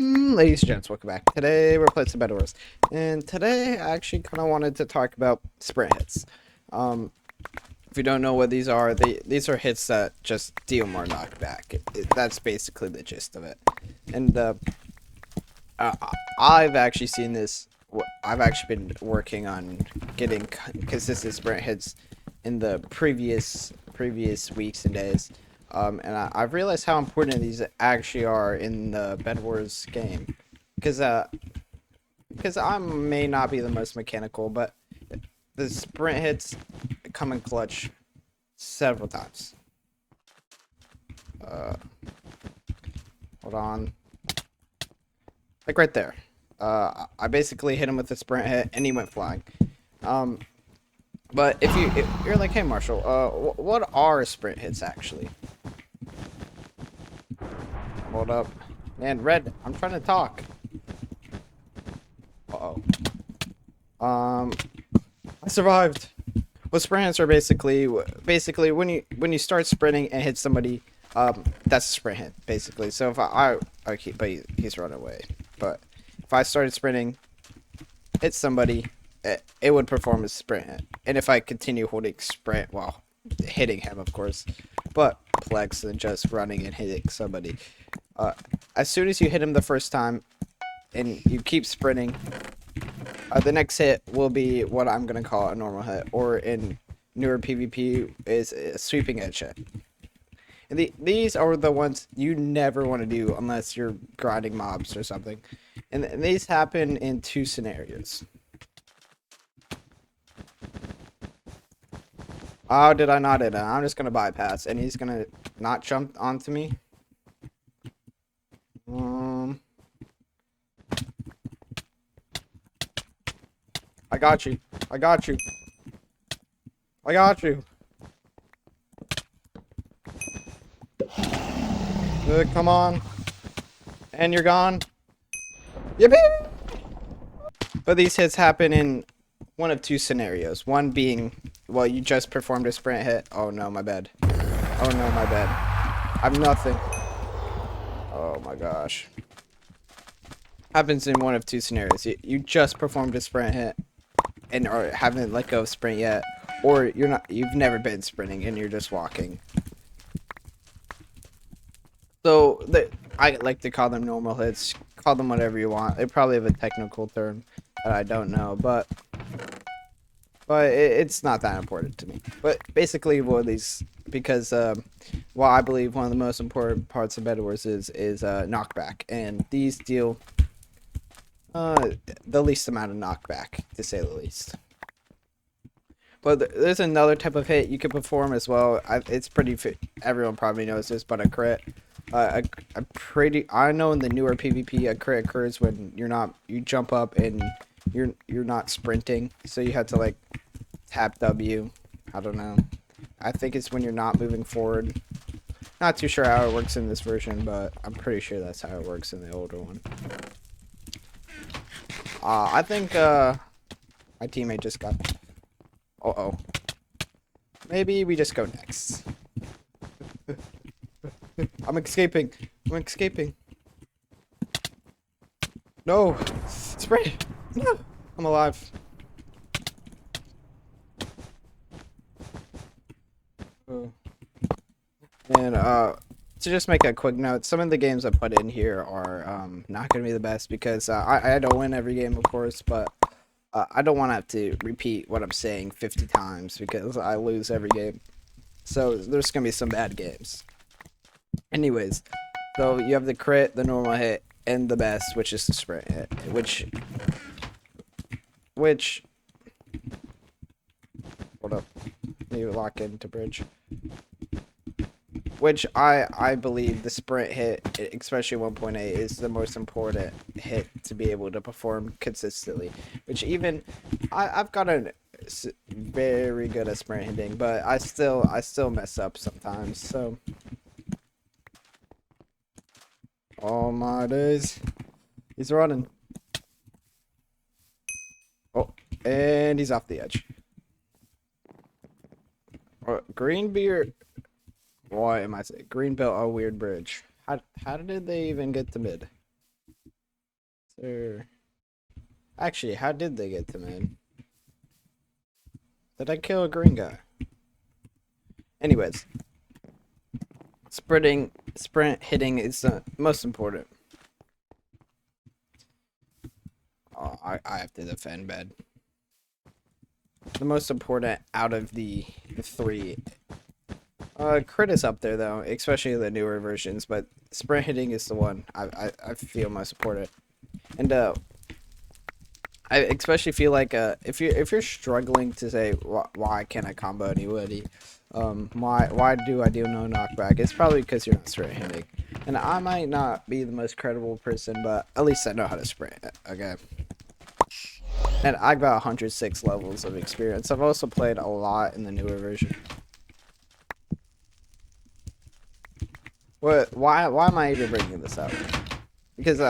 Ladies and gents, welcome back. Today we're playing some bedwars, and today I actually kind of wanted to talk about sprint hits. Um, if you don't know what these are, these are hits that just deal more knockback. That's basically the gist of it. And uh, I've actually seen this. I've actually been working on getting consistent sprint hits in the previous weeks and days. And I've realized how important these actually are in the Bed Wars game, because I may not be the most mechanical, but the sprint hits come in clutch several times. Uh, Hold on, like right there. I basically hit him with a sprint hit, and he went flying. Um, but if you're like, hey Marshall, what are sprint hits actually? Hold up. Man, Red, I'm trying to talk. Uh-oh. Um, I survived. Well, sprints are basically when you start sprinting and hit somebody, that's a sprint hit, basically. So if okay, but he's run away. But if I started sprinting, hit somebody, it would perform as a sprint hit. And if I continue holding sprint while hitting him, of course, but flex than just running and hitting somebody. As soon as you hit him the first time and you keep sprinting, the next hit will be what I'm gonna call a normal hit, or in newer PvP is a sweeping edge hit. And these are the ones you never want to do unless you're grinding mobs or something. And these happen in two scenarios. Oh, did I not hit him? I'm just gonna bypass, and he's gonna not jump onto me. I got you. I got you. I got you. Come on. And you're gone. Yippee! But these hits happen in one of two scenarios. One being, well, you just performed a sprint hit. Oh no, my bad. Oh no, my bad. I'm nothing. Oh my gosh. Happens in one of two scenarios. You just performed a sprint hit and or haven't let go of sprint yet, or you've never been sprinting and you're just walking. So I like to call them normal hits. Call them whatever you want. They probably have a technical term that I don't know, but it's not that important to me. But basically, what these, because well, I believe one of the most important parts of Bed Wars is knockback, and these deal the least amount of knockback, to say the least. But there's another type of hit you can perform as well. It's pretty. Everyone probably knows this, but a crit. I know in the newer PvP, a crit occurs when you jump up and you're not sprinting, so you have to like tap W. I don't know. I think it's when you're not moving forward. Not too sure how it works in this version, but I'm pretty sure that's how it works in the older one. I think my teammate just got. Uh-oh. Maybe we just go next. I'm escaping. I'm escaping. No! Spray! No! I'm alive. Oh. And, to just make a quick note, some of the games I put in here are, not gonna be the best because, I don't win every game, of course, but I don't want to have to repeat what I'm saying 50 times because I lose every game. So there's going to be some bad games. Anyways, so you have the crit, the normal hit, and the best, which is the sprint hit. Which, hold up, need to lock into bridge. Which I believe the sprint hit, especially 1.8, is the most important hit to be able to perform consistently. Which even I've gotten very good at sprint hitting, but I still mess up sometimes. So, oh my days, he's running. Oh, and he's off the edge. Green beard. Why am I saying Greenbelt? A weird bridge. How did they even get to mid? Sir. Actually, how did they get to mid? Did I kill a green guy? Anyways, sprint hitting is the most important. Oh, I have to defend bed. The most important out of the three. Crit is up there though, especially the newer versions, but sprint hitting is the one I feel most important. And I especially feel like if you're struggling to say why can't I combo anybody, why do I do no knockback? It's probably because you're not sprint hitting. And I might not be the most credible person, but at least I know how to sprint. Okay. And I got 106 levels of experience. I've also played a lot in the newer version. Why am I even bringing this up? Because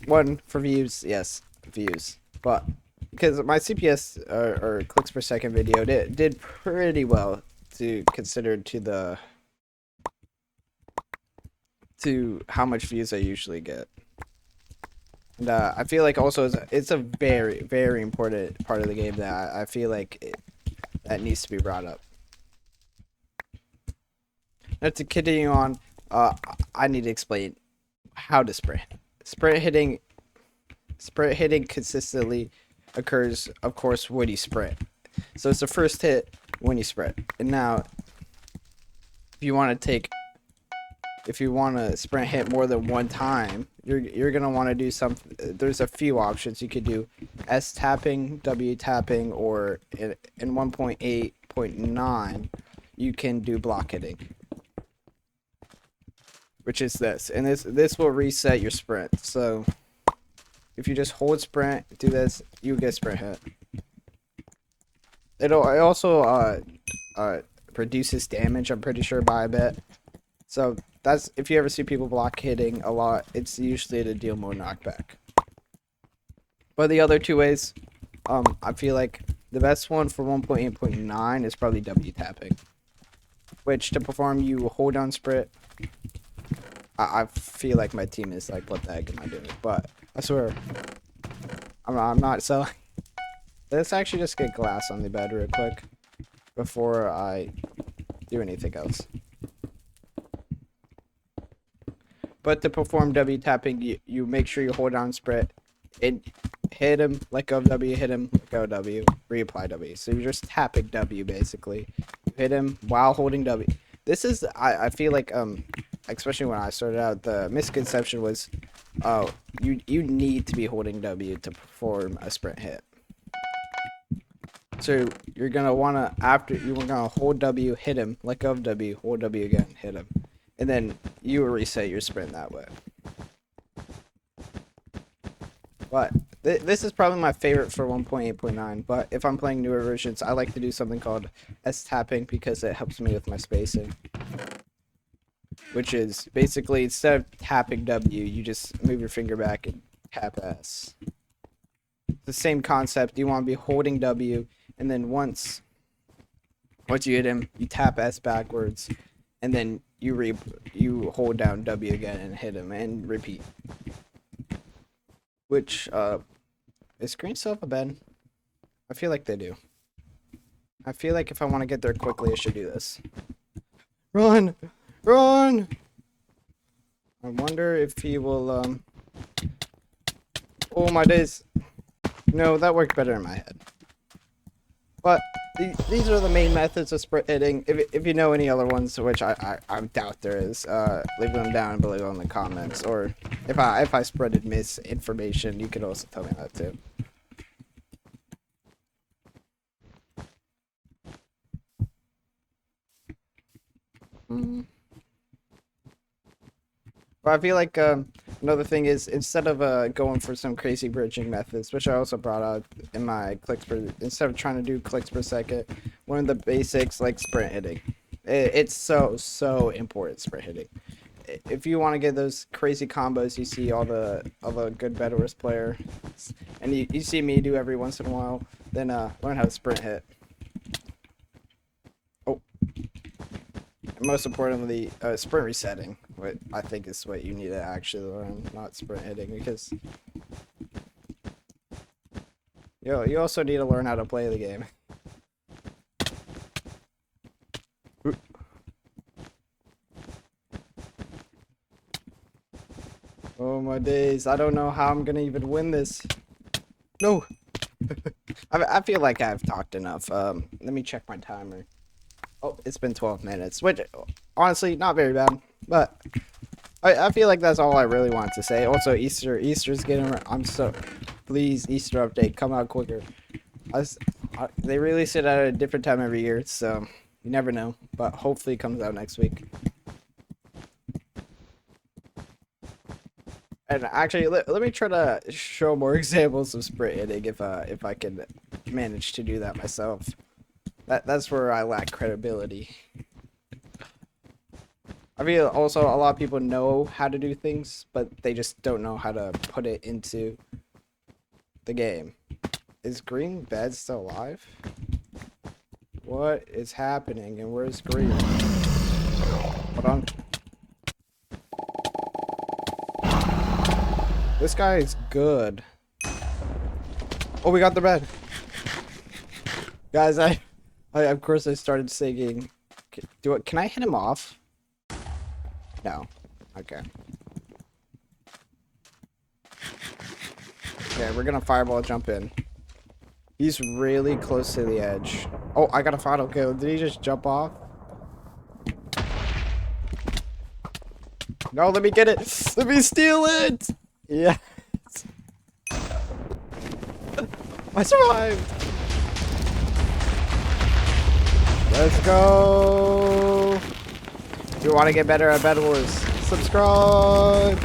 one, for views, yes, views, but because my CPS or clicks per second video did pretty well to consider to how much views I usually get. And I feel like also it's a very important part of the game that I feel like that needs to be brought up. Now to continue on, I need to explain how to sprint. Sprint hitting consistently occurs, of course, when you sprint. So it's the first hit when you sprint. And now, if you want to sprint hit more than one time, you're gonna want to do something. There's a few options you could do: S tapping, W tapping, or in 1.8.9, you can do block hitting, which is this, and this will reset your sprint. So if you just hold sprint, do this, you get sprint hit. It also reduces damage, I'm pretty sure, by a bit. So that's, if you ever see people block hitting a lot, it's usually to deal more knockback. But the other two ways, I feel like the best one for 1.8.9 is probably W tapping, which to perform you hold down sprint. I feel like my team is like, what the heck am I doing? But I swear, I'm not. So let's actually just get glass on the bed real quick before I do anything else. But to perform W tapping, you make sure you hold down sprint and hit him, let go of W, hit him, let go of W, reapply W. So you're just tapping W basically. You hit him while holding W. This is, I feel like, especially when I started out, the misconception was, oh, you need to be holding W to perform a sprint hit. So you're gonna wanna, after you're gonna hold W, hit him, let go of W, hold W again, hit him, and then you will reset your sprint that way. But this is probably my favorite for 1.8.9. But if I'm playing newer versions, I like to do something called S tapping because it helps me with my spacing. Which is basically, instead of tapping W, you just move your finger back and tap S. The same concept. You want to be holding W, and then once you hit him, you tap S backwards, and then you hold down W again and hit him, and repeat. Which is green still up a bed? I feel like they do. I feel like if I want to get there quickly, I should do this. Run! Run! I wonder if he will, oh my days. No, that worked better in my head. But these are the main methods of sprint hitting. If you know any other ones, which I doubt there is, leave them down below in the comments. Or if I spreaded misinformation, you could also tell me that too. But I feel like another thing is, instead of going for some crazy bridging methods, which I also brought out in my clicks per, instead of trying to do clicks per second, one of the basics like sprint hitting. It's so important, sprint hitting. If you want to get those crazy combos you see all the good bedwars player, and you see me do every once in a while, then learn how to sprint hit. Oh. Most importantly, sprint resetting. what I think is what you need to actually learn, not sprint hitting, because you also need to learn how to play the game. Oh my days, I don't know how I'm gonna even win this. No! I feel like I've talked enough. Let me check my timer. Oh, it's been 12 minutes, which, honestly, not very bad, but I feel like that's all I really wanted to say. Also, Easter's getting around. Please, Easter update, come out quicker. They release it at a different time every year, so you never know, but hopefully it comes out next week. And actually, let me try to show more examples of sprint hitting if I can manage to do that myself. That's where I lack credibility. I feel also a lot of people know how to do things, but they just don't know how to put it into the game. Is Green Bed still alive? What is happening and where's Green? Hold on. This guy is good. Oh, we got the bed. Guys, I of course I started singing. Can I hit him off? No. Okay. Okay, we're gonna fireball jump in. He's really close to the edge. Oh, I got a final kill. Did he just jump off? No, let me get it. Let me steal it. Yes. I survived. Let's go. If you want to get better at Bed Wars, subscribe.